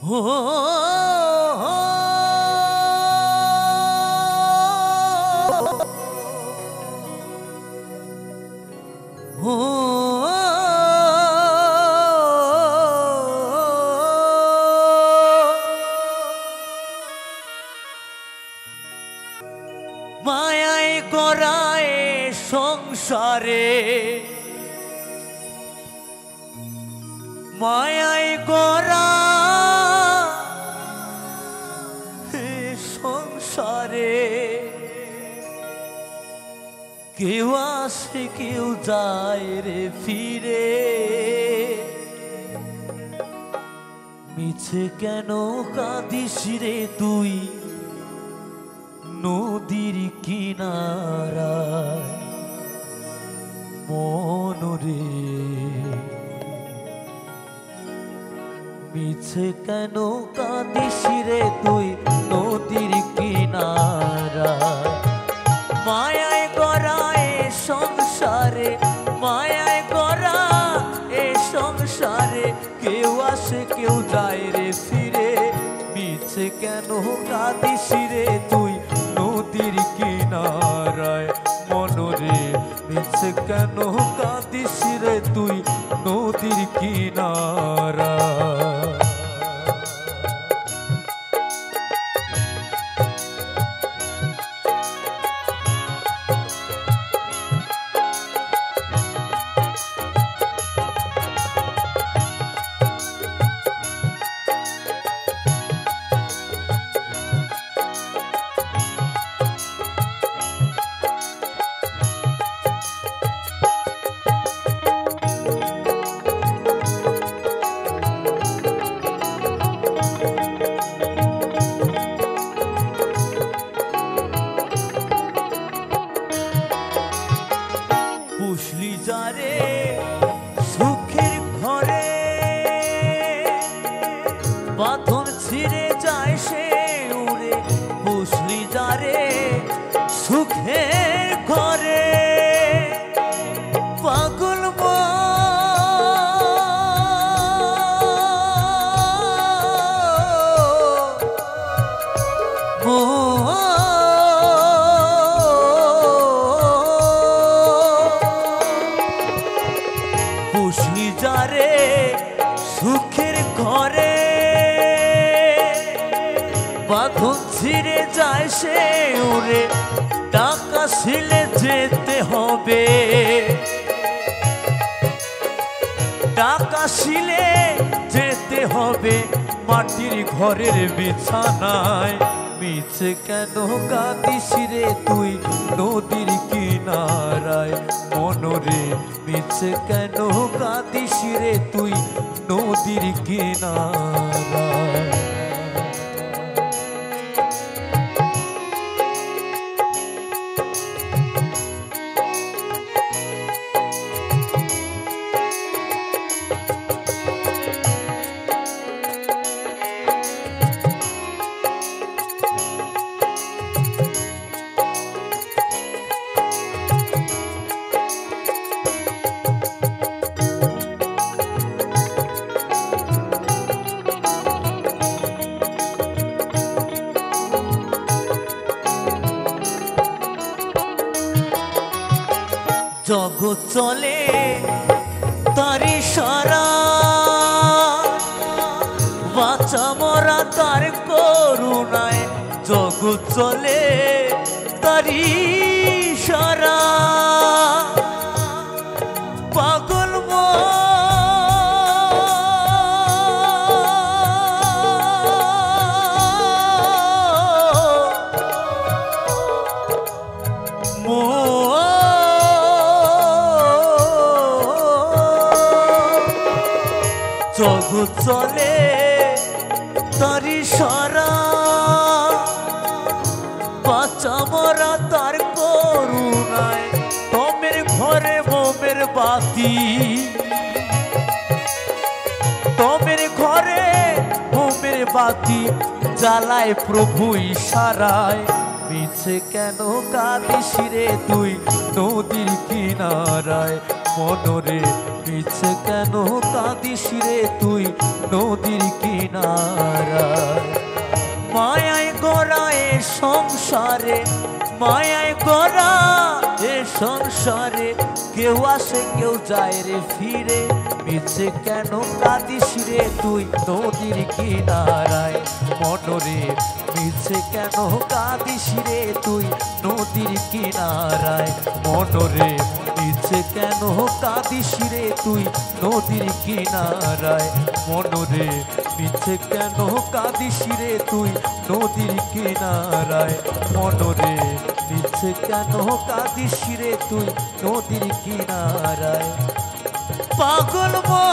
মায়ায় গড়ায় সংসারে, মায়ায় গড়া সংসারে, কেউ আসে কেউ যায় রে ফিরে। মিছে কেন কাঁদিস রে তুই নদীর কিনারায় মনরে? মিছে কেন কাঁদিস রে তুই নদীর কিনারায়? মায়ায় গড়া এ সংসারে, মায়ায় গড়া এ সংসারে, কেউ আসে কেউ যায় রে ফিরে। মিছে কেন কাঁদিস রে তুই নদীর কিনারায় মনরে? মিছে কেন কাঁদিস রে তুই নদীর কিনারায়? পুষলি যারে সুখের ঘরে, বাঁধন ছিঁড়ে যায় সে উড়ে। পুষলি যারে সুখের ঘরে, পাগল পুষলি যারে সুখের ঘরে, বাঁধন ছিঁড়ে যায় সে উড়ে। টাকা ছিলে যেতে হবে, টাকা ছিলে যেতে হবে মাটির ঘরের বিছানায়। মিছে কেন কাঁদিস রে তুই নদীর কিনারায় মনরে? মিছে কেন কাঁদিস রে তুই নদীর কিনারায়? জগৎ চলে তারি সারা, বাঁচা মরা তার করুণায়। জগৎ চলে তারি সারা, পাগল জগৎ চলে তারি সারা, বাঁচা মরা তার করুণায়। তোমের ঘরে মোমের বাতি, তোমের ঘরে মোমের বাতি, জ্বালায় প্রভু ইশারায়। মিছে কেন কাঁদিস রে তুই নদীর কিনারায় মনরে মিছে কেন কাঁদিস রে তুই নদীর কিনারায়। মায়ায় গড়া এ সংসারে, মায়ায় গড়া এ সংসারে, কেউ আসে কেউ যায় রে ফিরে। মিছে কেন কাঁদিস রে তুই নদীর কিনারায়। মনরে মিছে কেন কাঁদিস রে তুই নদীর কিনারায়। মনরে মিছে কেন কাঁদিস রে তুই নদীর কিনারায়। মনরে মিছে কেন কাঁদিস রে তুই নদীর কিনারায়। মনরে মিছে কেন কাঁদিস রে তুই নদীর কিনারায়। পাগল মা